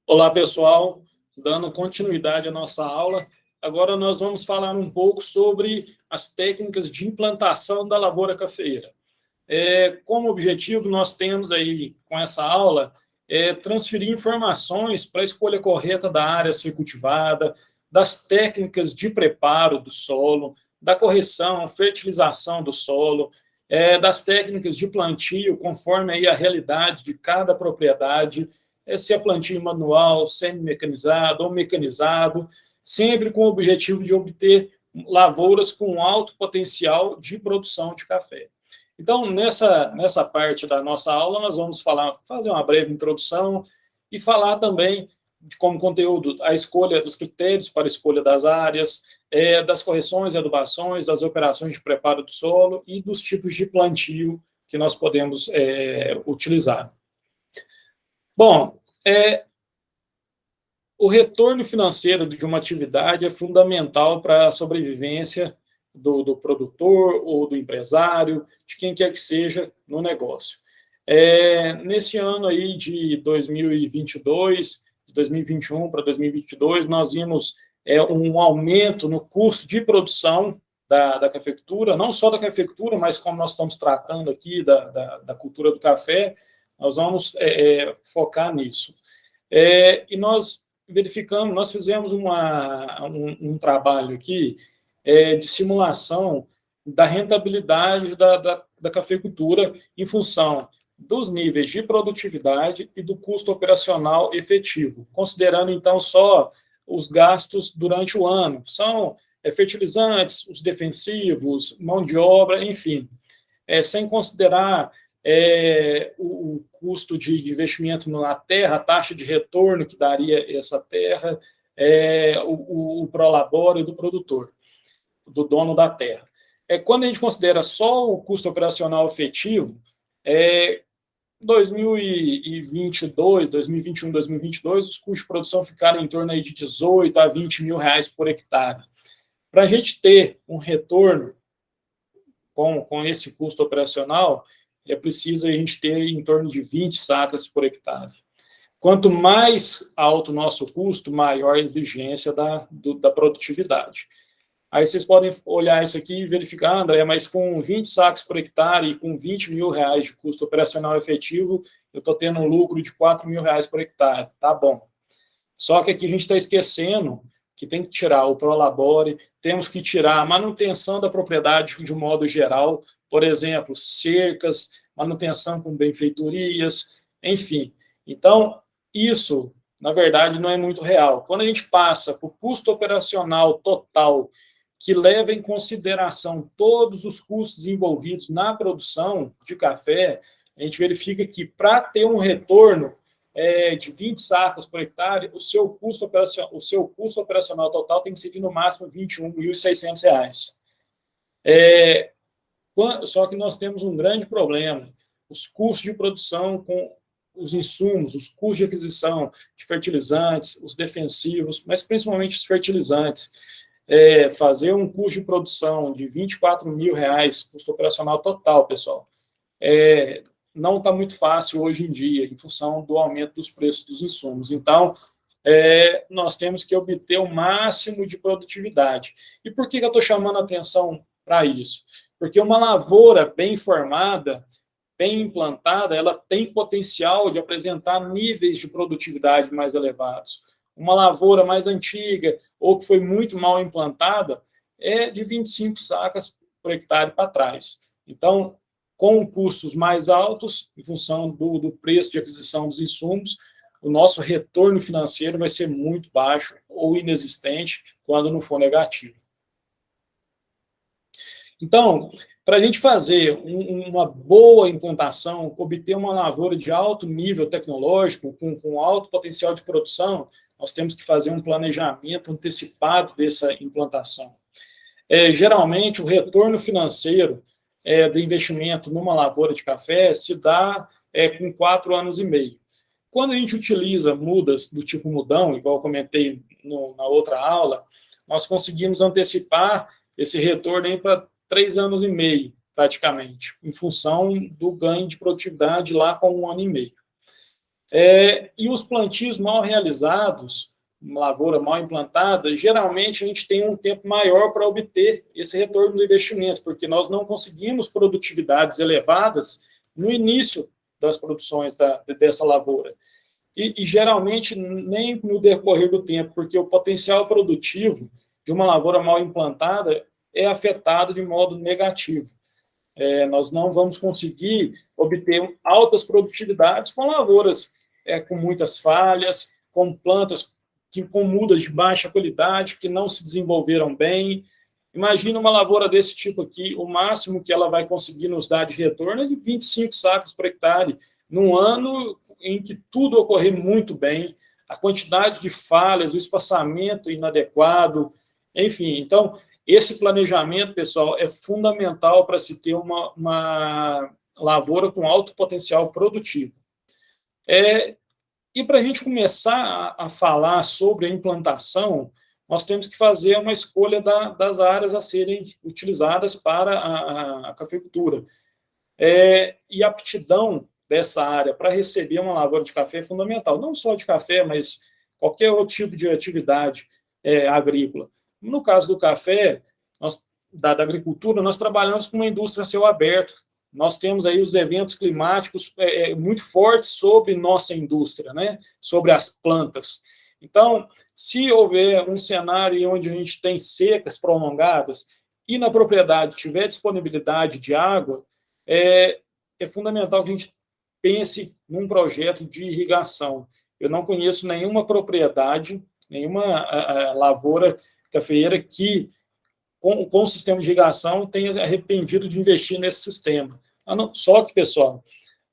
Olá, pessoal. Dando continuidade à nossa aula, agora nós vamos falar um pouco sobre as técnicas de implantação da lavoura cafeeira. Como objetivo, nós temos aí, com essa aula, transferir informações para a escolha correta da área a ser cultivada, das técnicas de preparo do solo, da correção, fertilização do solo, das técnicas de plantio, conforme aí a realidade de cada propriedade, se é plantio manual, semi-mecanizado ou mecanizado, sempre com o objetivo de obter lavouras com alto potencial de produção de café. Então, nessa parte da nossa aula, nós vamos fazer uma breve introdução e falar também de como conteúdo a escolha, os critérios para a escolha das áreas, das correções e adubações, das operações de preparo do solo e dos tipos de plantio que nós podemos utilizar. Bom, o retorno financeiro de uma atividade é fundamental para a sobrevivência do produtor ou do empresário, de quem quer que seja no negócio. Nesse ano aí de 2022, de 2021 para 2022, nós vimos um aumento no custo de produção da cafeicultura, não só da cafeicultura, mas como nós estamos tratando aqui da cultura do café, nós vamos focar nisso. E nós verificamos, nós fizemos um trabalho aqui de simulação da rentabilidade da cafeicultura em função dos níveis de produtividade e do custo operacional efetivo, considerando, então, só os gastos durante o ano. São fertilizantes, os defensivos, mão de obra, enfim, sem considerar o custo de investimento na terra, a taxa de retorno que daria essa terra, o prolabore do produtor, do dono da terra. Quando a gente considera só o custo operacional efetivo, 2022, 2021, 2022, os custos de produção ficaram em torno aí de 18 a 20 mil reais por hectare. Para a gente ter um retorno com esse custo operacional, é preciso a gente ter em torno de 20 sacas por hectare. Quanto mais alto o nosso custo, maior a exigência da produtividade. Aí vocês podem olhar isso aqui e verificar, André, mas com 20 sacas por hectare e com 20 mil reais de custo operacional efetivo, eu estou tendo um lucro de 4 mil reais por hectare. Tá bom. Só que aqui a gente está esquecendo que tem que tirar o prolabore, temos que tirar a manutenção da propriedade de um modo geral, por exemplo, cercas, manutenção com benfeitorias, enfim. Então, isso, na verdade, não é muito real. Quando a gente passa por custo operacional total, que leva em consideração todos os custos envolvidos na produção de café, a gente verifica que para ter um retorno de 20 sacas por hectare, o seu custo operacional total tem que ser de, no máximo, R$ 21.600. Só que nós temos um grande problema. Os custos de produção com os insumos, os custos de aquisição de fertilizantes, os defensivos, mas principalmente os fertilizantes. Fazer um custo de produção de R$ 24 mil, custo operacional total, pessoal, não está muito fácil hoje em dia, em função do aumento dos preços dos insumos. Então, nós temos que obter o máximo de produtividade. E por que eu estou chamando a atenção para isso? Porque uma lavoura bem formada, bem implantada, ela tem potencial de apresentar níveis de produtividade mais elevados. Uma lavoura mais antiga, ou que foi muito mal implantada, é de 25 sacas por hectare para trás. Então, com custos mais altos, em função do preço de aquisição dos insumos, o nosso retorno financeiro vai ser muito baixo ou inexistente quando não for negativo. Então, para a gente fazer uma boa implantação, obter uma lavoura de alto nível tecnológico, com alto potencial de produção, nós temos que fazer um planejamento antecipado dessa implantação. Geralmente, o retorno financeiro do investimento numa lavoura de café se dá com 4 anos e meio. Quando a gente utiliza mudas do tipo mudão, igual eu comentei na outra aula, nós conseguimos antecipar esse retorno para 3 anos e meio, praticamente, em função do ganho de produtividade lá com 1 ano e meio. E os plantios mal realizados, uma lavoura mal implantada, geralmente a gente tem um tempo maior para obter esse retorno do investimento, porque nós não conseguimos produtividades elevadas no início das produções dessa lavoura. E geralmente nem no decorrer do tempo, porque o potencial produtivo de uma lavoura mal implantada é afetado de modo negativo. Nós não vamos conseguir obter altas produtividades com lavouras com muitas falhas, com plantas com mudas de baixa qualidade, que não se desenvolveram bem. Imagina uma lavoura desse tipo aqui, o máximo que ela vai conseguir nos dar de retorno é de 25 sacos por hectare, num ano em que tudo ocorrer muito bem, a quantidade de falhas, o espaçamento inadequado, enfim. Então, esse planejamento, pessoal, é fundamental para se ter uma lavoura com alto potencial produtivo. E para a gente começar a falar sobre a implantação, nós temos que fazer uma escolha das áreas a serem utilizadas para a cafeicultura. E a aptidão dessa área para receber uma lavoura de café é fundamental, não só de café, mas qualquer outro tipo de atividade agrícola. No caso do café, da agricultura, nós trabalhamos com uma indústria a céu aberto. Nós temos aí os eventos climáticos muito fortes sobre nossa indústria, né? Sobre as plantas. Então, se houver um cenário onde a gente tem secas prolongadas e na propriedade tiver disponibilidade de água, é fundamental que a gente pense num projeto de irrigação. Eu não conheço nenhuma propriedade, nenhuma lavoura cafeeira que, com o sistema de irrigação, tenha arrependido de investir nesse sistema. Só que, pessoal,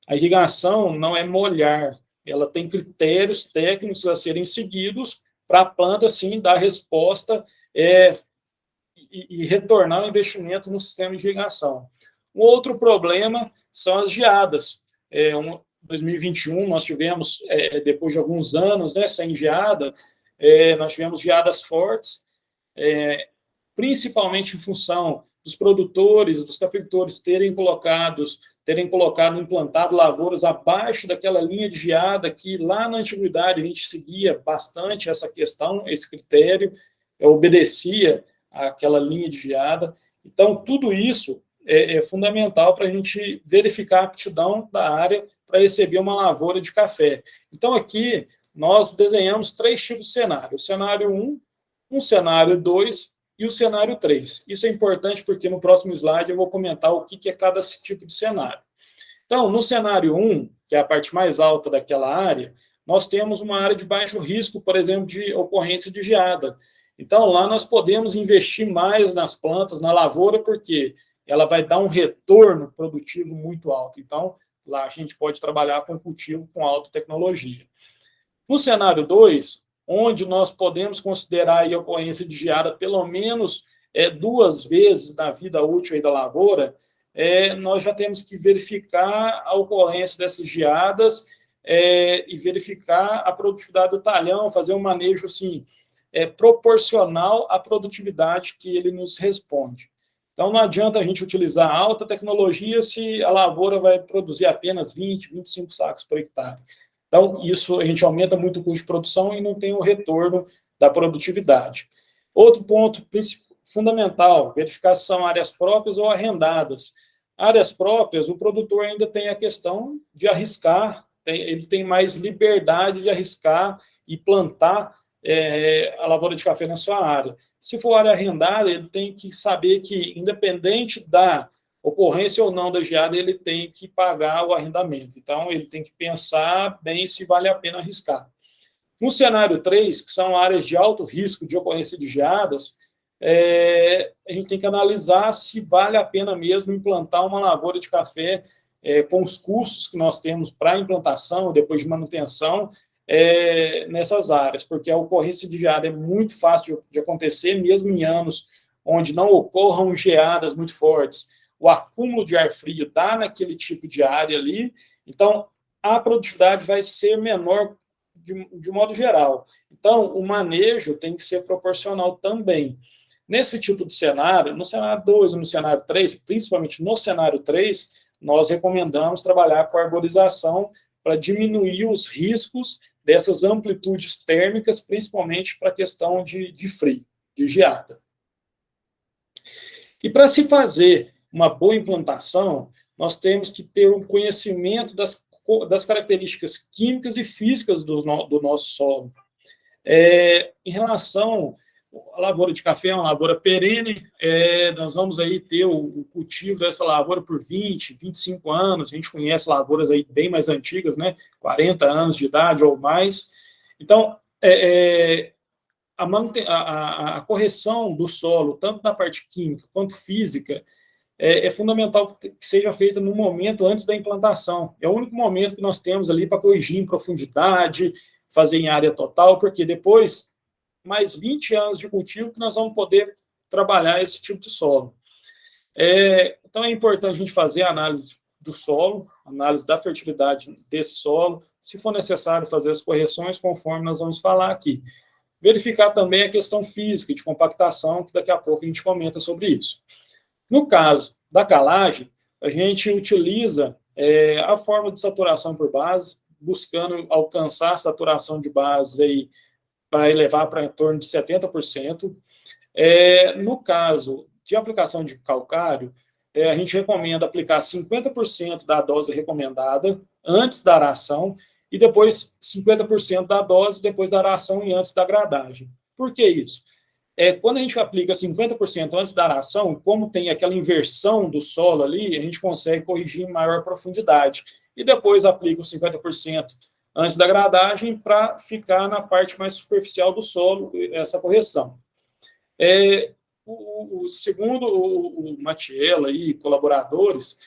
a irrigação não é molhar, ela tem critérios técnicos a serem seguidos para a planta, sim, dar resposta e retornar o investimento no sistema de irrigação. Um outro problema são as geadas. Em 2021, nós tivemos, depois de alguns anos, né, sem geada, nós tivemos geadas fortes, principalmente em função dos produtores, dos cafeicultores terem implantado lavouras abaixo daquela linha de geada que lá na antiguidade a gente seguia bastante essa questão, esse critério, obedecia àquela linha de geada. Então, tudo isso é fundamental para a gente verificar a aptidão da área para receber uma lavoura de café. Então, aqui, nós desenhamos 3 tipos de cenário. O cenário 1, um cenário 2 e o cenário 3. Isso é importante porque no próximo slide eu vou comentar o que é cada tipo de cenário. Então, no cenário 1, que é a parte mais alta daquela área, nós temos uma área de baixo risco, por exemplo, de ocorrência de geada. Então, lá nós podemos investir mais nas plantas, na lavoura, porque ela vai dar um retorno produtivo muito alto. Então, lá a gente pode trabalhar com cultivo com alta tecnologia. No cenário 2, onde nós podemos considerar a ocorrência de geada pelo menos 2 vezes na vida útil da lavoura, nós já temos que verificar a ocorrência dessas geadas e verificar a produtividade do talhão, fazer um manejo assim, proporcional à produtividade que ele nos responde. Então, não adianta a gente utilizar alta tecnologia se a lavoura vai produzir apenas 20, 25 sacos por hectare. Então, isso a gente aumenta muito o custo de produção e não tem o retorno da produtividade. Outro ponto fundamental, verificação áreas próprias ou arrendadas. Áreas próprias, o produtor ainda tem a questão de arriscar, ele tem mais liberdade de arriscar e plantar a lavoura de café na sua área. Se for área arrendada, ele tem que saber que, independente da ocorrência ou não da geada, ele tem que pagar o arrendamento. Então, ele tem que pensar bem se vale a pena arriscar. No cenário 3, que são áreas de alto risco de ocorrência de geadas, a gente tem que analisar se vale a pena mesmo implantar uma lavoura de café com os custos que nós temos para implantação, depois de manutenção, nessas áreas, porque a ocorrência de geada é muito fácil de acontecer, mesmo em anos onde não ocorram geadas muito fortes. O acúmulo de ar frio dá naquele tipo de área ali, então a produtividade vai ser menor de modo geral. Então, o manejo tem que ser proporcional também. Nesse tipo de cenário, no cenário 2 ou no cenário 3, principalmente no cenário 3, nós recomendamos trabalhar com arborização para diminuir os riscos dessas amplitudes térmicas, principalmente para a questão de frio, de geada. E para se fazer uma boa implantação, nós temos que ter um conhecimento das características químicas e físicas do nosso solo. Em relação à lavoura de café, é uma lavoura perene, nós vamos aí ter o cultivo dessa lavoura por 20, 25 anos, a gente conhece lavouras aí bem mais antigas, né, 40 anos de idade ou mais. Então, a correção do solo, tanto na parte química quanto física, é fundamental que seja feita no momento antes da implantação. É o único momento que nós temos ali para corrigir em profundidade, fazer em área total, porque depois, mais 20 anos de cultivo, que nós vamos poder trabalhar esse tipo de solo. Então, é importante a gente fazer a análise do solo, análise da fertilidade desse solo, se for necessário fazer as correções, conforme nós vamos falar aqui. Verificar também a questão física, de compactação, que daqui a pouco a gente comenta sobre isso. No caso da calagem, a gente utiliza a forma de saturação por base, buscando alcançar a saturação de base aí para elevar para em torno de 70%. No caso de aplicação de calcário, a gente recomenda aplicar 50% da dose recomendada antes da aração e depois 50% da dose depois da aração e antes da gradagem. Por que isso? Quando a gente aplica 50% antes da aração, como tem aquela inversão do solo ali, a gente consegue corrigir em maior profundidade. E depois aplica os 50% antes da gradagem para ficar na parte mais superficial do solo, essa correção. Segundo o Matiello e colaboradores,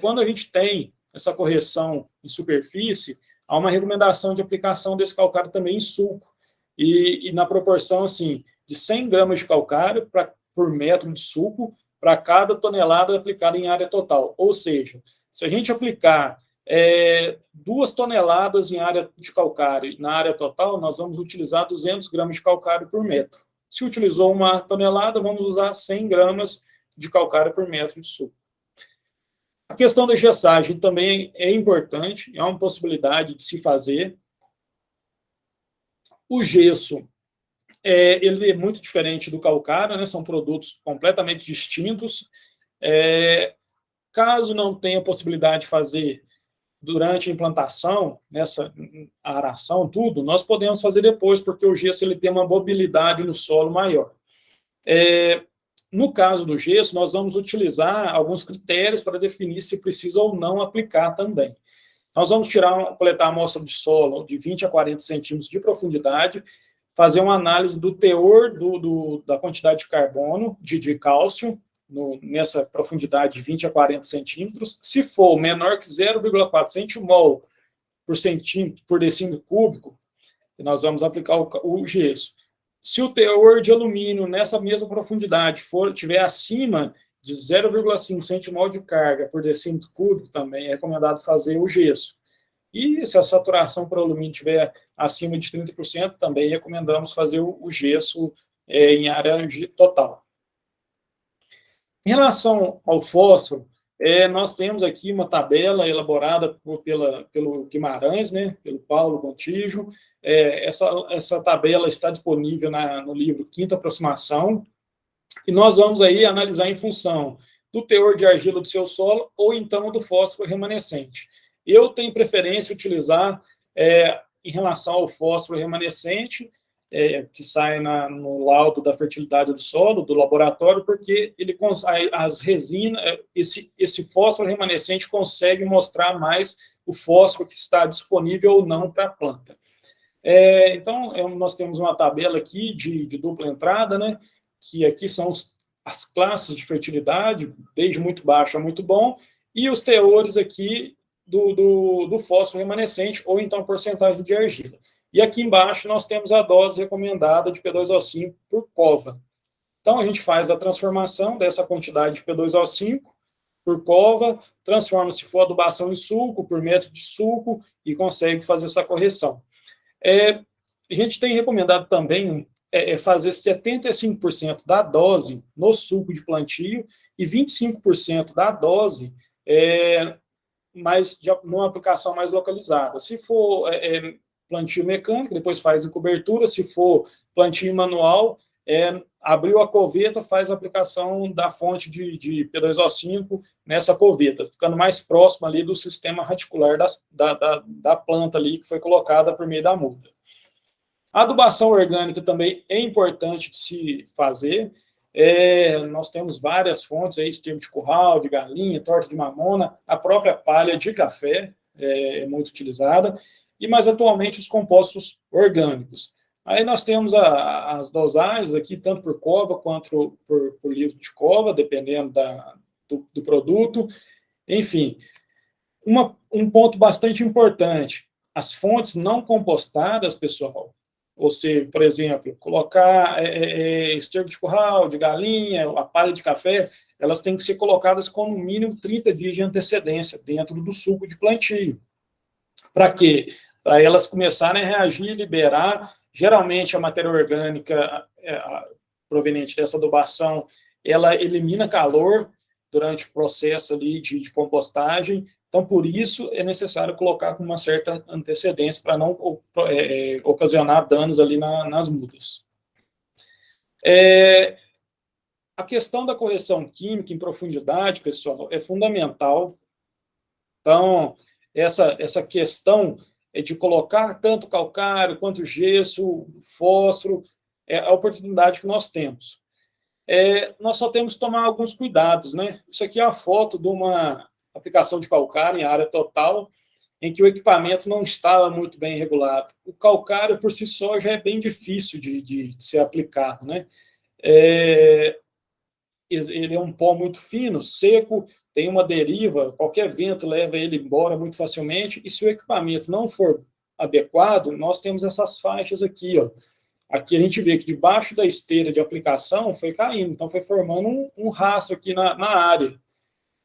quando a gente tem essa correção em superfície, há uma recomendação de aplicação desse calcário também em sulco, e na proporção assim, de 100 gramas de calcário por metro de sulco para cada tonelada aplicada em área total. Ou seja, se a gente aplicar 2 toneladas em área de calcário na área total, nós vamos utilizar 200 gramas de calcário por metro. Se utilizou 1 tonelada, vamos usar 100 gramas de calcário por metro de sulco. A questão da gessagem também é importante, é uma possibilidade de se fazer. O gesso, ele é muito diferente do calcário, né? São produtos completamente distintos. Caso não tenha possibilidade de fazer durante a implantação, nessa aração, tudo, nós podemos fazer depois, porque o gesso ele tem uma mobilidade no solo maior. No caso do gesso, nós vamos utilizar alguns critérios para definir se precisa ou não aplicar também. Nós vamos coletar a amostra de solo de 20 a 40 centímetros de profundidade, fazer uma análise do teor da quantidade de carbono, de cálcio, nessa profundidade de 20 a 40 centímetros. Se for menor que 0,4 centimol por decímetro cúbico, nós vamos aplicar o gesso. Se o teor de alumínio nessa mesma profundidade tiver acima de 0,5 centimol de carga por decímetro cúbico, também é recomendado fazer o gesso. E se a saturação por alumínio estiver acima de 30%, também recomendamos fazer o gesso em área total. Em relação ao fósforo, nós temos aqui uma tabela elaborada pelo Guimarães, né, pelo Paulo Gontijo. Essa tabela está disponível no livro Quinta Aproximação, e nós vamos aí analisar em função do teor de argila do seu solo ou então do fósforo remanescente. Eu tenho preferência utilizar, em relação ao fósforo remanescente, que sai no laudo da fertilidade do solo, do laboratório, porque as resinas, esse fósforo remanescente consegue mostrar mais o fósforo que está disponível ou não para a planta. Então, nós temos uma tabela aqui de dupla entrada, né, que aqui são as classes de fertilidade, desde muito baixo a muito bom, e os teores aqui do fósforo remanescente, ou então porcentagem de argila. E aqui embaixo nós temos a dose recomendada de P2O5 por cova. Então, a gente faz a transformação dessa quantidade de P2O5 por cova, transforma, se for adubação em sulco, por metro de sulco, e consegue fazer essa correção. A gente tem recomendado também fazer 75% da dose no sulco de plantio e 25% da dose numa aplicação mais localizada. Se for plantio mecânico, depois faz em cobertura. Se for plantio manual, abriu a coveta, faz a aplicação da fonte de P2O5 nessa coveta, ficando mais próximo ali do sistema radicular da planta ali que foi colocada por meio da muda. A adubação orgânica também é importante de se fazer. Nós temos várias fontes aí, esterco de curral, de galinha, torta de mamona, a própria palha de café é muito utilizada, mas atualmente os compostos orgânicos. Aí nós temos as dosagens aqui, tanto por cova quanto por litro de cova, dependendo do produto. Enfim, um ponto bastante importante, as fontes não compostadas, pessoal, ou seja, por exemplo, colocar esterco de curral, de galinha, a palha de café, elas têm que ser colocadas com no mínimo 30 dias de antecedência dentro do suco de plantio. Para quê? Para elas começarem a reagir, liberar. Geralmente a matéria orgânica proveniente dessa adubação, ela elimina calor durante o processo ali de compostagem. Então, por isso, é necessário colocar com uma certa antecedência para não ocasionar danos ali nas mudas. A questão da correção química em profundidade, pessoal, é fundamental. Então, essa questão de colocar tanto calcário quanto gesso, fósforo, é a oportunidade que nós temos. Nós só temos que tomar alguns cuidados, né? Isso aqui é a foto de uma aplicação de calcário em área total, em que o equipamento não estava muito bem regulado. O calcário, por si só, já é bem difícil de ser aplicado, né? Ele é um pó muito fino, seco, tem uma deriva, qualquer vento leva ele embora muito facilmente, e se o equipamento não for adequado, nós temos essas faixas aqui, ó. Aqui a gente vê que debaixo da esteira de aplicação foi caindo, então foi formando um rastro aqui na área.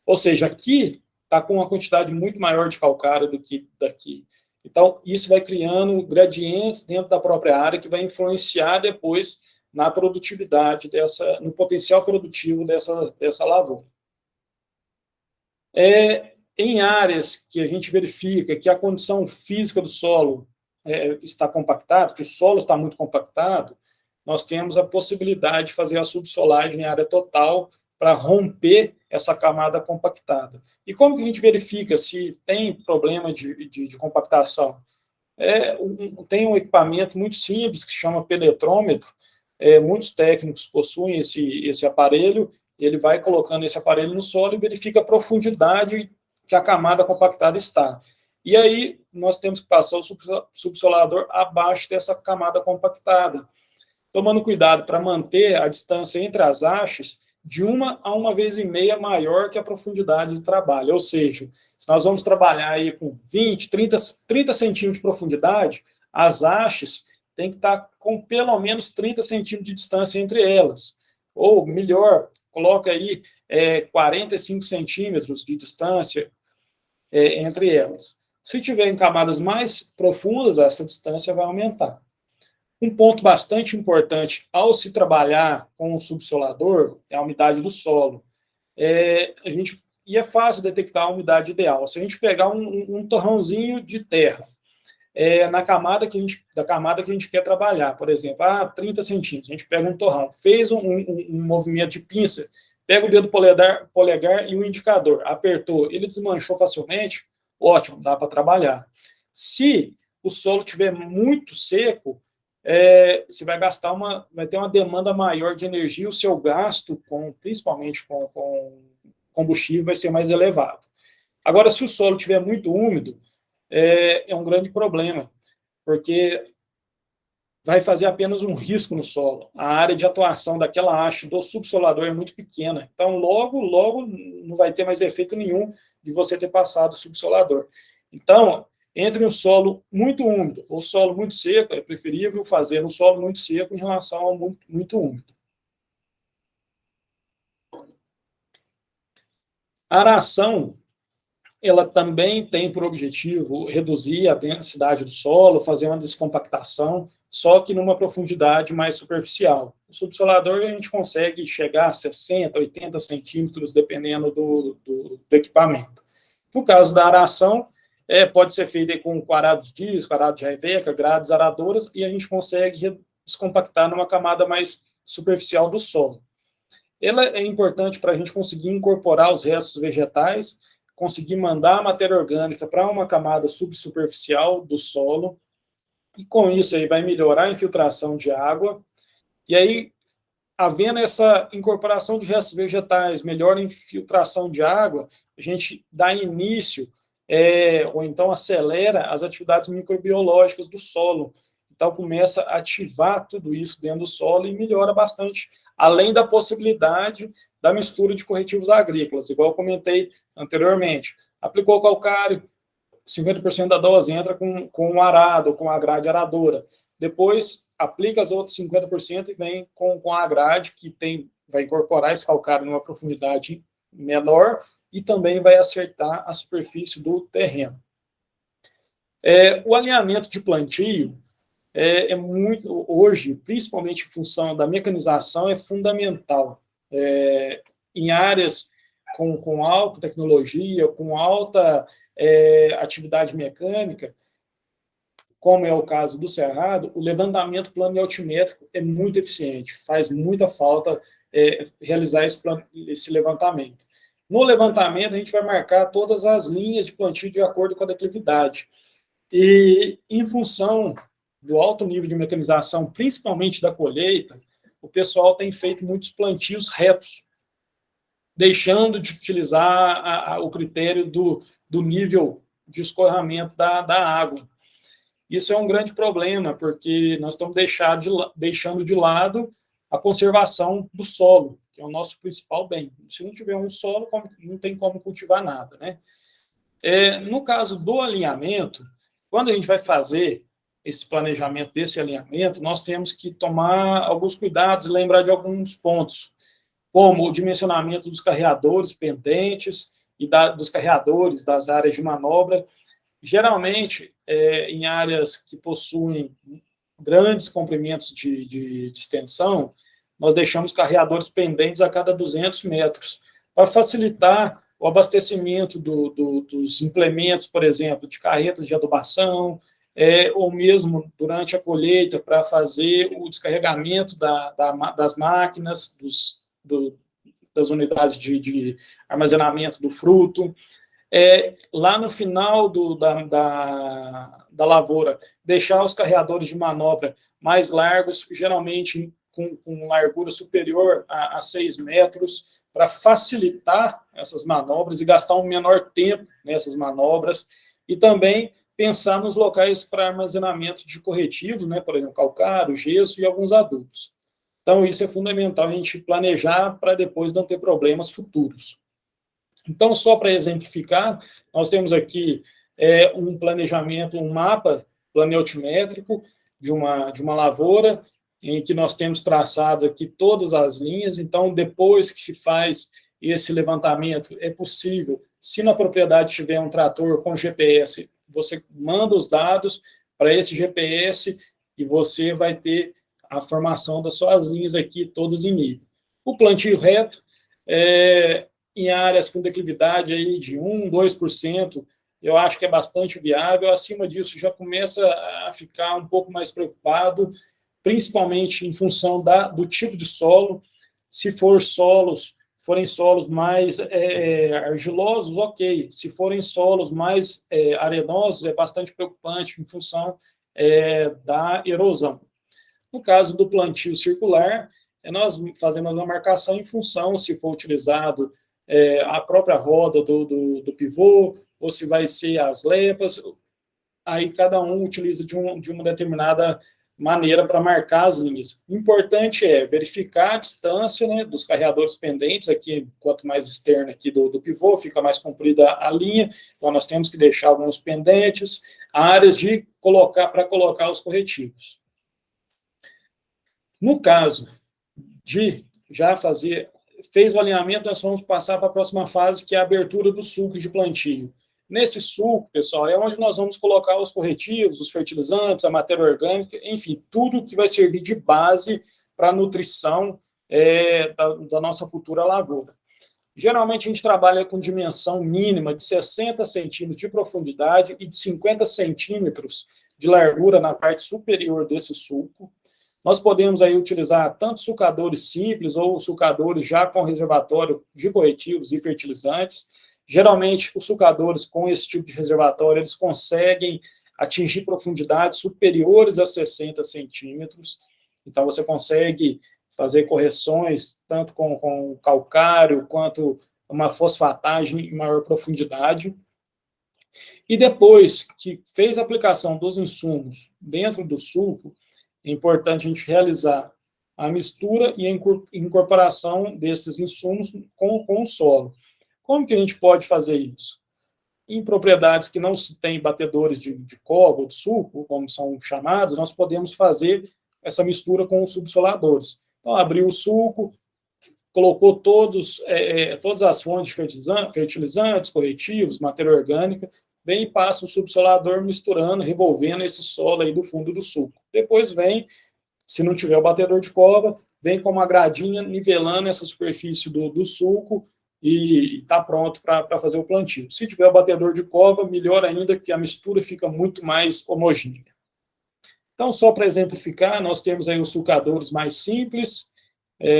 Ou seja, aqui está com uma quantidade muito maior de calcário do que daqui. Então, isso vai criando gradientes dentro da própria área que vai influenciar depois na produtividade no potencial produtivo dessa lavoura. Em áreas que a gente verifica que a condição física do solo está compactado, que o solo está muito compactado, nós temos a possibilidade de fazer a subsolagem em área total para romper essa camada compactada. E como que a gente verifica se tem problema de compactação? Tem um equipamento muito simples que se chama penetrômetro. Muitos técnicos possuem esse aparelho. Ele vai colocando esse aparelho no solo e verifica a profundidade que a camada compactada está. E aí nós temos que passar o subsolador abaixo dessa camada compactada, tomando cuidado para manter a distância entre as hastes de 1 a 1,5 vezes maior que a profundidade de trabalho. Ou seja, se nós vamos trabalhar aí com 20, 30 centímetros de profundidade, as hastes têm que estar com pelo menos 30 centímetros de distância entre elas. Ou, melhor, coloca aí 45 centímetros de distância entre elas. Se tiver em camadas mais profundas, essa distância vai aumentar. Um ponto bastante importante ao se trabalhar com o subsolador é a umidade do solo. E é fácil detectar a umidade ideal. Se a gente pegar um torrãozinho de terra, da camada que a gente quer trabalhar, por exemplo, 30 centímetros, a gente pega um torrão, fez um movimento de pinça, pega o dedo polegar e o indicador, apertou, ele desmanchou facilmente, ótimo, dá para trabalhar. Se o solo estiver muito seco, você vai ter uma demanda maior de energia, o seu gasto, principalmente com combustível, vai ser mais elevado. Agora, se o solo estiver muito úmido, é um grande problema, porque vai fazer apenas um risco no solo. A área de atuação daquela haste do subsolador é muito pequena. Então, logo não vai ter mais efeito nenhum de você ter passado o subsolador. Então, entre um solo muito úmido ou solo muito seco, é preferível fazer um solo muito seco em relação ao muito úmido. A aração, ela também tem por objetivo reduzir a densidade do solo, fazer uma descompactação, só que numa profundidade mais superficial. O subsolador a gente consegue chegar a 60, 80 centímetros, dependendo do equipamento. No caso da aração, pode ser feita com com arado de disco, arado de raiveca, grades aradoras, e a gente consegue descompactar numa camada mais superficial do solo. Ela é importante para a gente conseguir incorporar os restos vegetais, conseguir mandar a matéria orgânica para uma camada subsuperficial do solo, e com isso aí vai melhorar a infiltração de água, e aí, havendo essa incorporação de restos vegetais, melhor infiltração de água, a gente dá início, ou então acelera as atividades microbiológicas do solo. Então, começa a ativar tudo isso dentro do solo e melhora bastante, além da possibilidade da mistura de corretivos agrícolas, igual eu comentei anteriormente. Aplicou o calcário, 50% da dose entra com o arado, com a grade aradora. Depois, aplica as outras 50% e vem com a grade, que vai incorporar esse calcário numa profundidade menor e também vai acertar a superfície do terreno. O alinhamento de plantio muito, hoje, principalmente em função da mecanização, é fundamental. Em áreas com alta tecnologia, com alta atividade mecânica, como é o caso do Cerrado, o levantamento plano e altimétrico é muito eficiente, faz muita falta realizar esse levantamento. No levantamento, a gente vai marcar todas as linhas de plantio de acordo com a declividade. E, em função do alto nível de mecanização, principalmente da colheita, o pessoal tem feito muitos plantios retos, deixando de utilizar o critério do nível de escoamento da água. Isso é um grande problema, porque nós estamos deixando de lado a conservação do solo, que é o nosso principal bem. Se não tiver um solo, não tem como cultivar nada, né? No caso do alinhamento, quando a gente vai fazer esse planejamento desse alinhamento, nós temos que tomar alguns cuidados e lembrar de alguns pontos, como o dimensionamento dos carreadores pendentes e dos carreadores das áreas de manobra. Geralmente, em áreas que possuem grandes comprimentos de extensão, nós deixamos carreadores pendentes a cada 200 metros, para facilitar o abastecimento dos implementos, por exemplo, de carretas de adubação, ou mesmo durante a colheita, para fazer o descarregamento das máquinas, das unidades de armazenamento do fruto. Lá no final da lavoura, deixar os carreadores de manobra mais largos, geralmente com largura superior a 6 metros, para facilitar essas manobras e gastar um menor tempo nessas manobras, e também pensar nos locais para armazenamento de corretivos, né, por exemplo, calcário, gesso e alguns adubos. Então, isso é fundamental a gente planejar para depois não ter problemas futuros. Então, só para exemplificar, nós temos aqui um planejamento, um mapa planeotimétrico de uma lavoura, em que nós temos traçados aqui todas as linhas. Então, depois que se faz esse levantamento, é possível, se na propriedade tiver um trator com GPS, você manda os dados para esse GPS e você vai ter a formação das suas linhas aqui, todas em nível. O plantio reto, em áreas com declividade aí de 1%, 2%, eu acho que é bastante viável. Acima disso, já começa a ficar um pouco mais preocupado, principalmente em função do tipo de solo. Se forem solos mais argilosos, ok. Se forem solos mais arenosos, é bastante preocupante em função da erosão. No caso do plantio circular, nós fazemos a marcação em função se for utilizado a própria roda do pivô, ou se vai ser as lepas. Aí cada um utiliza de uma determinada maneira para marcar as linhas. O importante é verificar a distância, né, dos carreadores pendentes. Aqui, quanto mais externo aqui do pivô, fica mais comprida a linha. Então, nós temos que deixar alguns pendentes, áreas para colocar os corretivos. No caso de já fez o alinhamento, nós vamos passar para a próxima fase, que é a abertura do sulco de plantio. Nesse sulco, pessoal, é onde nós vamos colocar os corretivos, os fertilizantes, a matéria orgânica, enfim, tudo que vai servir de base para a nutrição da nossa futura lavoura. Geralmente, a gente trabalha com dimensão mínima de 60 centímetros de profundidade e de 50 centímetros de largura na parte superior desse sulco. Nós podemos aí utilizar tanto sulcadores simples ou sulcadores já com reservatório de corretivos e fertilizantes. Geralmente, os sulcadores com esse tipo de reservatório, eles conseguem atingir profundidades superiores a 60 centímetros. Então, você consegue fazer correções tanto com calcário quanto uma fosfatagem em maior profundidade. E depois que fez a aplicação dos insumos dentro do sulco, é importante a gente realizar a mistura e a incorporação desses insumos com o solo. Como que a gente pode fazer isso? Em propriedades que não se tem batedores de coba ou de sulco, como são chamados, nós podemos fazer essa mistura com os subsoladores. Então, abriu o sulco, colocou todas as fontes de fertilizantes, corretivos, matéria orgânica, vem e passa o subsolador misturando, revolvendo esse solo aí do fundo do sulco. Depois vem, se não tiver o batedor de coba, vem com uma gradinha nivelando essa superfície do sulco e está pronto para fazer o plantio. Se tiver o batedor de coba, melhor ainda, que a mistura fica muito mais homogênea. Então, só para exemplificar, nós temos aí os sulcadores mais simples,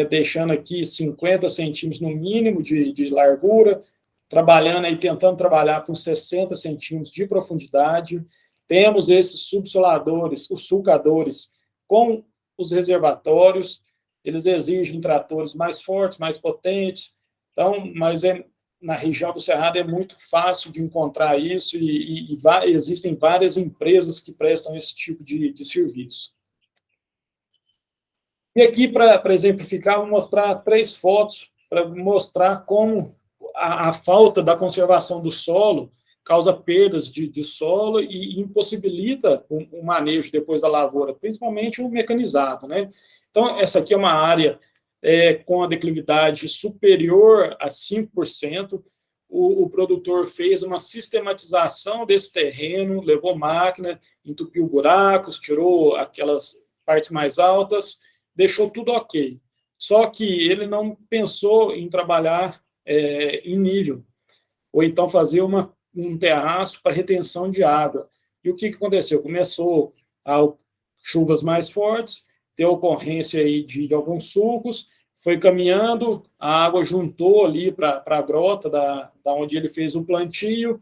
deixando aqui 50 centímetros no mínimo de largura, trabalhando aí, tentando trabalhar com 60 centímetros de profundidade. Temos esses subsoladores, os sulcadores, com os reservatórios, eles exigem tratores mais fortes, mais potentes, então, mas na região do Cerrado é muito fácil de encontrar isso e existem várias empresas que prestam esse tipo de serviço. E aqui, para exemplificar, vou mostrar 3 fotos para mostrar como a falta da conservação do solo causa perdas de solo e impossibilita o manejo depois da lavoura, principalmente o mecanizado, né? Então, essa aqui é uma área com a declividade superior a 5%. O produtor fez uma sistematização desse terreno, levou máquina, entupiu buracos, tirou aquelas partes mais altas, deixou tudo ok. Só que ele não pensou em trabalhar em nível, ou então fazer um terraço para retenção de água. E o que aconteceu? Começou chuvas mais fortes, ter ocorrência aí de alguns sulcos, foi caminhando, a água juntou ali para a grota da onde ele fez o plantio,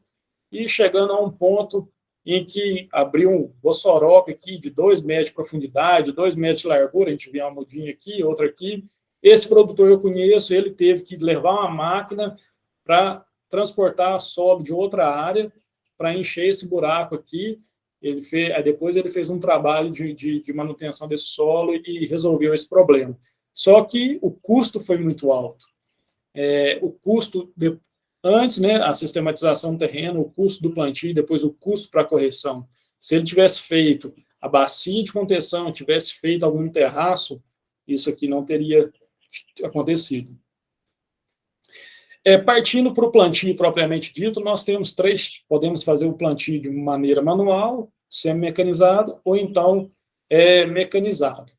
e chegando a um ponto em que abriu um bossoroca aqui de 2 metros de profundidade, 2 metros de largura, a gente vê uma mudinha aqui, outra aqui. Esse produtor eu conheço, ele teve que levar uma máquina para transportar solo de outra área para encher esse buraco aqui. Depois ele fez um trabalho de manutenção desse solo e resolveu esse problema. Só que o custo foi muito alto. O custo, antes, né, a sistematização do terreno, o custo do plantio, depois o custo para a correção. Se ele tivesse feito a bacia de contenção, tivesse feito algum terraço, isso aqui não teria acontecido. Partindo para o plantio propriamente dito, nós temos 3, podemos fazer o plantio de maneira manual, semi-mecanizado, ou então mecanizado.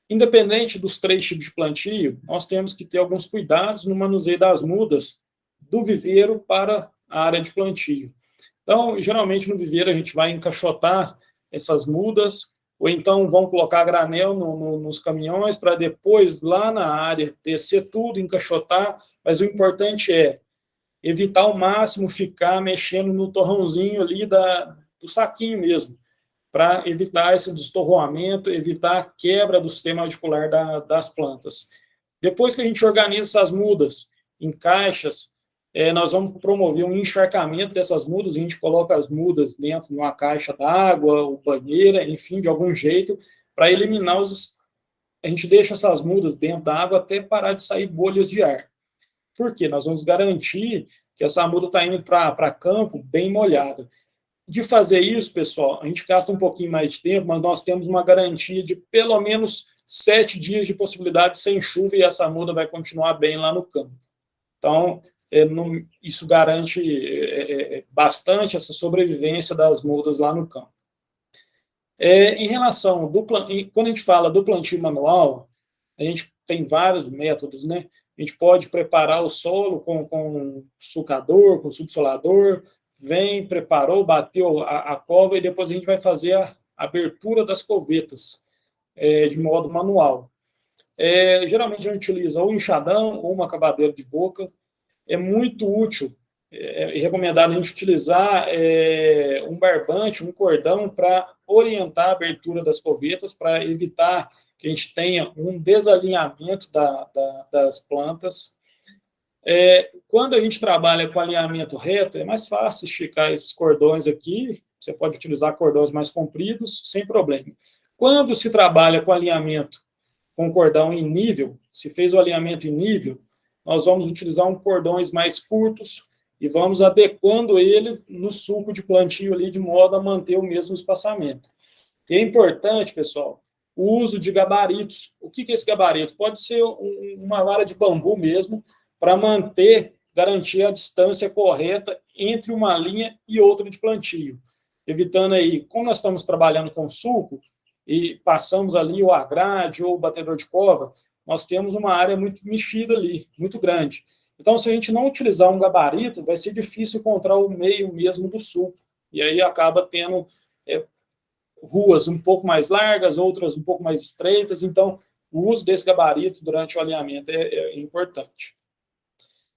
Independente dos 3 tipos de plantio, nós temos que ter alguns cuidados no manuseio das mudas do viveiro para a área de plantio. Então, geralmente no viveiro a gente vai encaixotar essas mudas, ou então vão colocar granel nos caminhões para depois, lá na área, descer tudo, encaixotar, mas o importante é evitar ao máximo ficar mexendo no torrãozinho ali do saquinho mesmo, para evitar esse destorroamento, evitar a quebra do sistema radicular das plantas. Depois que a gente organiza essas mudas em caixas, nós vamos promover um encharcamento dessas mudas, a gente coloca as mudas dentro de uma caixa d'água, ou banheira, enfim, de algum jeito, para eliminar a gente deixa essas mudas dentro da água até parar de sair bolhas de ar. Por quê? Nós vamos garantir que essa muda está indo para campo bem molhada. De fazer isso, pessoal, a gente gasta um pouquinho mais de tempo, mas nós temos uma garantia de pelo menos 7 dias de possibilidade sem chuva e essa muda vai continuar bem lá no campo. Então, isso garante bastante essa sobrevivência das mudas lá no campo. Em relação, quando a gente fala do plantio manual, a gente tem vários métodos, né? a gente pode preparar o solo com sulcador, com subsolador, vem, preparou, bateu a cova e depois a gente vai fazer a abertura das covetas de modo manual. Geralmente a gente utiliza ou enxadão ou uma cavadeira de boca. É muito útil e recomendado a gente utilizar um barbante, um cordão para orientar a abertura das covetas, para evitar que a gente tenha um desalinhamento das plantas. Quando a gente trabalha com alinhamento reto, é mais fácil esticar esses cordões aqui, você pode utilizar cordões mais compridos, sem problema. Quando se trabalha com alinhamento com cordão em nível, se fez o alinhamento em nível, nós vamos utilizar cordões mais curtos e vamos adequando ele no sulco de plantio ali, de modo a manter o mesmo espaçamento. E é importante, pessoal, o uso de gabaritos. O que é esse gabarito? Pode ser uma vara de bambu mesmo, para garantir a distância correta entre uma linha e outra de plantio. Evitando aí, como nós estamos trabalhando com sulco, e passamos ali o agrade ou o batedor de cova, nós temos uma área muito mexida ali, muito grande. Então, se a gente não utilizar um gabarito, vai ser difícil encontrar o meio mesmo do sulco. E aí acaba tendo ruas um pouco mais largas, outras um pouco mais estreitas. Então, o uso desse gabarito durante o alinhamento é importante.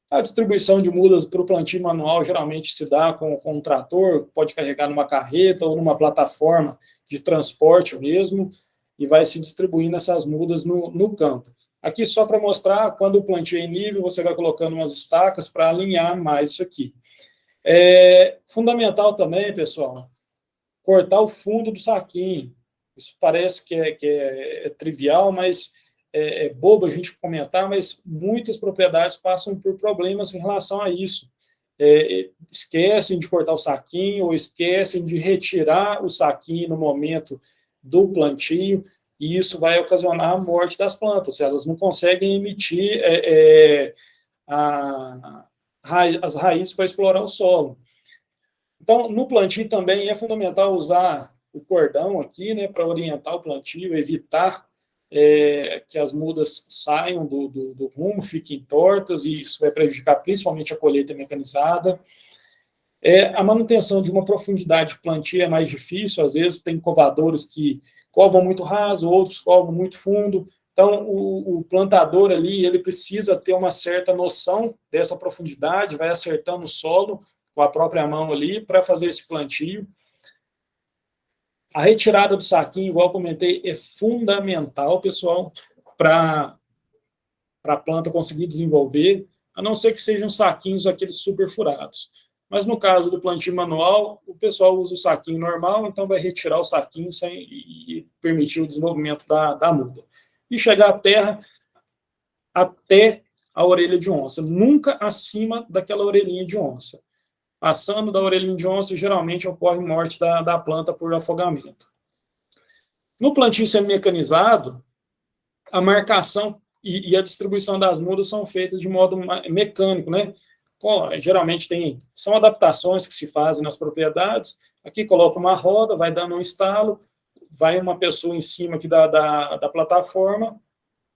A distribuição de mudas para o plantio manual geralmente se dá com um trator, pode carregar numa carreta ou numa plataforma de transporte mesmo, e vai se distribuindo essas mudas no campo. Aqui só para mostrar, quando o plantio é em nível, você vai colocando umas estacas para alinhar mais isso aqui. Fundamental também, pessoal, cortar o fundo do saquinho. Isso parece que é trivial, mas é bobo a gente comentar, mas muitas propriedades passam por problemas em relação a isso. Esquecem de cortar o saquinho ou esquecem de retirar o saquinho no momento do plantio, e isso vai ocasionar a morte das plantas. Elas não conseguem emitir as raízes para explorar o solo. Então, no plantio também é fundamental usar o cordão aqui, né, para orientar o plantio, evitar que as mudas saiam do rumo, fiquem tortas, e isso vai prejudicar principalmente a colheita mecanizada. A manutenção de uma profundidade de plantio é mais difícil, às vezes tem covadores que covam muito raso, outros covam muito fundo. Então, o plantador ali, ele precisa ter uma certa noção dessa profundidade, vai acertando o solo com a própria mão ali para fazer esse plantio. A retirada do saquinho, igual eu comentei, é fundamental, pessoal, para a planta conseguir desenvolver, a não ser que sejam saquinhos aqueles super furados. Mas no caso do plantio manual, o pessoal usa o saquinho normal, então vai retirar o saquinho e permitir o desenvolvimento da muda. E chegar à terra até a orelha de onça, nunca acima daquela orelhinha de onça. Passando da orelhinha de onça, geralmente ocorre morte da planta por afogamento. No plantio semi-mecanizado, a marcação e a distribuição das mudas são feitas de modo mecânico, né? Geralmente são adaptações que se fazem nas propriedades. Aqui coloca uma roda, vai dando um estalo, vai uma pessoa em cima aqui da plataforma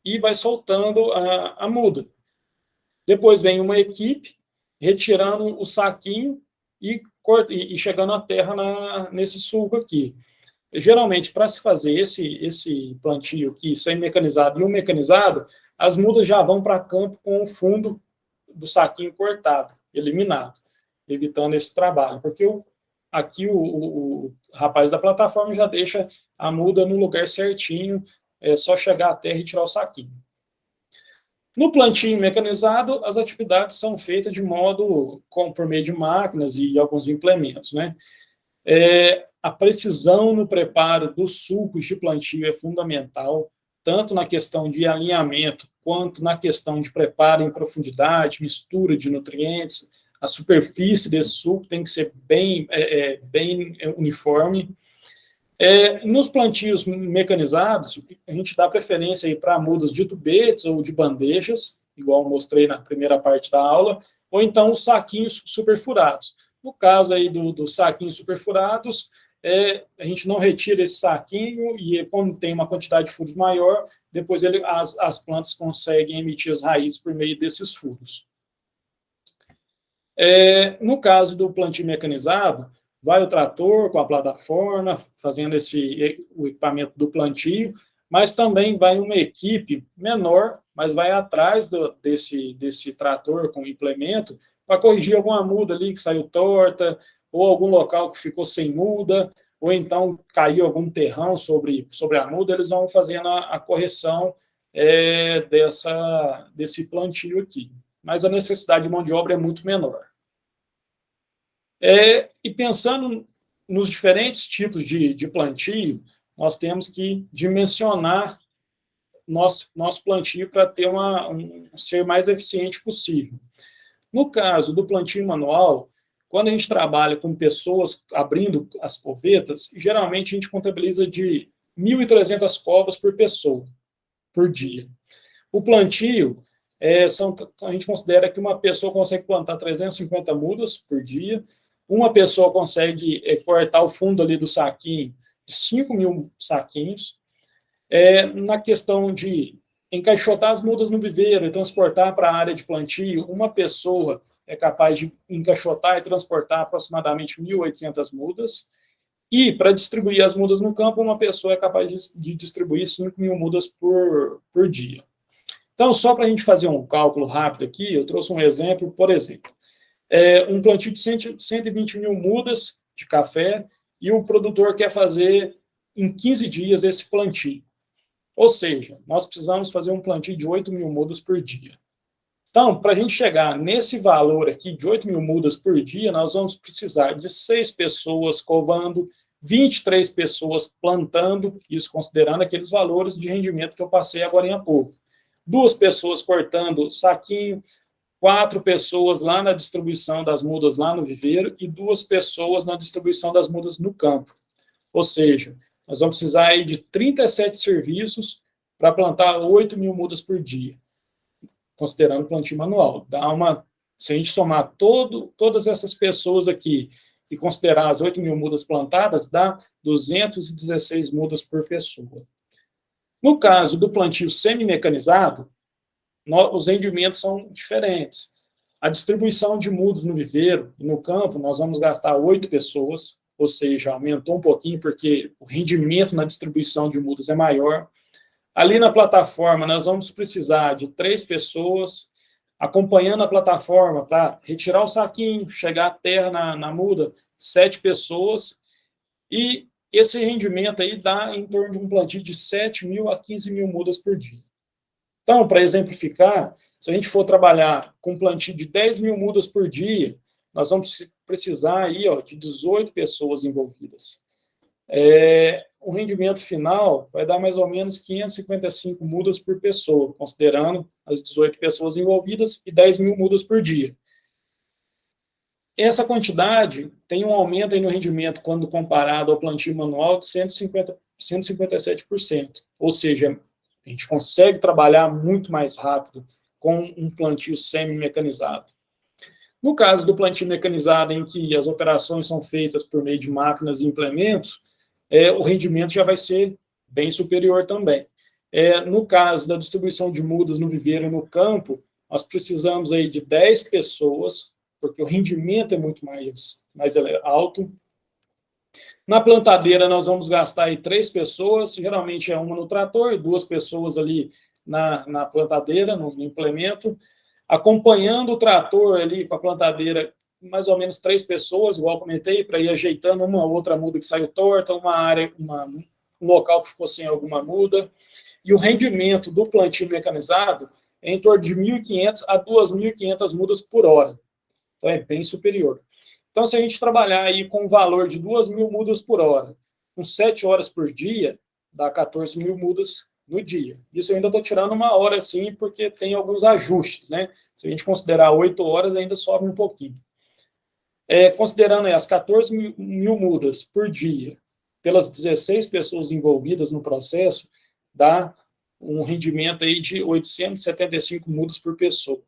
e vai soltando a muda. Depois vem uma equipe retirando o saquinho e chegando à terra nesse sulco aqui. Geralmente, para se fazer esse plantio aqui, semi-mecanizado e um mecanizado, as mudas já vão para campo com o fundo do saquinho cortado, eliminado, evitando esse trabalho, porque aqui o rapaz da plataforma já deixa a muda no lugar certinho, é só chegar à terra e tirar o saquinho. No plantio mecanizado, as atividades são feitas por meio de máquinas e alguns implementos, né? A precisão no preparo dos sulcos de plantio é fundamental, tanto na questão de alinhamento, quanto na questão de preparo em profundidade, mistura de nutrientes. A superfície desse sulco tem que ser bem uniforme. Nos plantios mecanizados, a gente dá preferência para mudas de tubetes ou de bandejas, igual eu mostrei na primeira parte da aula, ou então os saquinhos superfurados. No caso aí dos saquinhos superfurados, a gente não retira esse saquinho e, quando tem uma quantidade de furos maior, depois as plantas conseguem emitir as raízes por meio desses furos. No caso do plantio mecanizado, vai o trator com a plataforma, fazendo o equipamento do plantio, mas também vai uma equipe menor, mas vai atrás desse trator com o implemento, para corrigir alguma muda ali que saiu torta, ou algum local que ficou sem muda, ou então caiu algum terrão sobre a muda, eles vão fazendo a correção desse plantio aqui. Mas a necessidade de mão de obra é muito menor. E pensando nos diferentes tipos de plantio, nós temos que dimensionar nosso plantio para ter ser mais eficiente possível. No caso do plantio manual, quando a gente trabalha com pessoas abrindo as covetas, geralmente a gente contabiliza de 1.300 covas por pessoa, por dia. O plantio, a gente considera que uma pessoa consegue plantar 350 mudas por dia, uma pessoa consegue cortar o fundo ali do saquinho de 5.000 saquinhos. Na questão de encaixotar as mudas no viveiro e transportar para a área de plantio, uma pessoa é capaz de encaixotar e transportar aproximadamente 1.800 mudas. E, para distribuir as mudas no campo, uma pessoa é capaz de distribuir 5.000 mudas por dia. Então, só para a gente fazer um cálculo rápido aqui, eu trouxe um exemplo, por exemplo, um plantio de 120.000 mudas de café e o produtor quer fazer em 15 dias esse plantio. Ou seja, nós precisamos fazer um plantio de 8.000 mudas por dia. Então, para a gente chegar nesse valor aqui de 8.000 mudas por dia, nós vamos precisar de 6 pessoas covando, 23 pessoas plantando, isso considerando aqueles valores de rendimento que eu passei agora há pouco. 2 pessoas cortando saquinho, 4 pessoas lá na distribuição das mudas lá no viveiro e 2 pessoas na distribuição das mudas no campo. Ou seja, nós vamos precisar aí de 37 serviços para plantar 8.000 mudas por dia, considerando o plantio manual. Se a gente somar todas essas pessoas aqui e considerar as 8.000 mudas plantadas, dá 216 mudas por pessoa. No caso do plantio semi-mecanizado, os rendimentos são diferentes. A distribuição de mudas no viveiro e no campo, nós vamos gastar 8 pessoas, ou seja, aumentou um pouquinho porque o rendimento na distribuição de mudas é maior. Ali na plataforma, nós vamos precisar de 3 pessoas acompanhando a plataforma para retirar o saquinho, chegar à terra na muda, 7 pessoas, e esse rendimento aí dá em torno de um plantio de 7.000 a 15.000 mudas por dia. Então, para exemplificar, se a gente for trabalhar com um plantio de 10.000 mudas por dia, nós vamos precisar aí, de 18 pessoas envolvidas. O rendimento final vai dar mais ou menos 555 mudas por pessoa, considerando as 18 pessoas envolvidas e 10.000 mudas por dia. Essa quantidade tem um aumento aí no rendimento quando comparado ao plantio manual de 157%. Ou seja, a gente consegue trabalhar muito mais rápido com um plantio semi-mecanizado. No caso do plantio mecanizado, em que as operações são feitas por meio de máquinas e implementos, o rendimento já vai ser bem superior também. No caso da distribuição de mudas no viveiro e no campo, nós precisamos aí de 10 pessoas, porque o rendimento é muito mais alto. Na plantadeira, nós vamos gastar aí 3 pessoas, geralmente é uma no trator e 2 pessoas ali na plantadeira, no implemento, acompanhando o trator ali com a plantadeira, mais ou menos 3 pessoas, igual comentei, para ir ajeitando uma ou outra muda que saiu torta, um local que ficou sem alguma muda. E o rendimento do plantio mecanizado é em torno de 1.500 a 2.500 mudas por hora. Então, é bem superior. Então, se a gente trabalhar aí com um valor de 2.000 mudas por hora, com 7 horas por dia, dá 14.000 mudas no dia. Isso eu ainda estou tirando uma hora, assim, porque tem alguns ajustes, né? Se a gente considerar 8 horas, ainda sobe um pouquinho. Considerando aí as 14.000 mudas por dia, pelas 16 pessoas envolvidas no processo, dá um rendimento aí de 875 mudas por pessoa.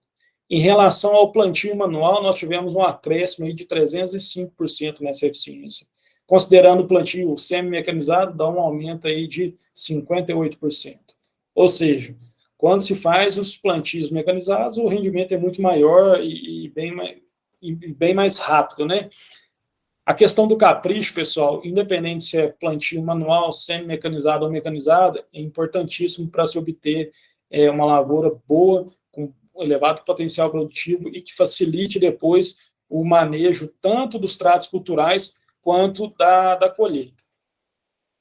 Em relação ao plantio manual, nós tivemos um acréscimo aí de 305% nessa eficiência. Considerando o plantio semi-mecanizado, dá um aumento aí de 58%. Ou seja, quando se faz os plantios mecanizados, o rendimento é muito maior e bem mais rápido, né? A questão do capricho, pessoal, independente se é plantio manual, semi-mecanizado ou mecanizado, é importantíssimo para se obter uma lavoura boa, com elevado potencial produtivo e que facilite depois o manejo tanto dos tratos culturais quanto da colheita.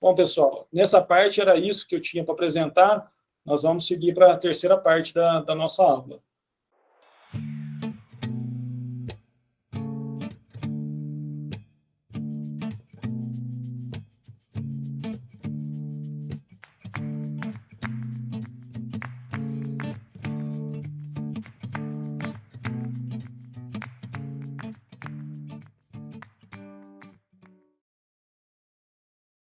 Bom, pessoal, nessa parte era isso que eu tinha para apresentar. Nós vamos seguir para a terceira parte da nossa aula.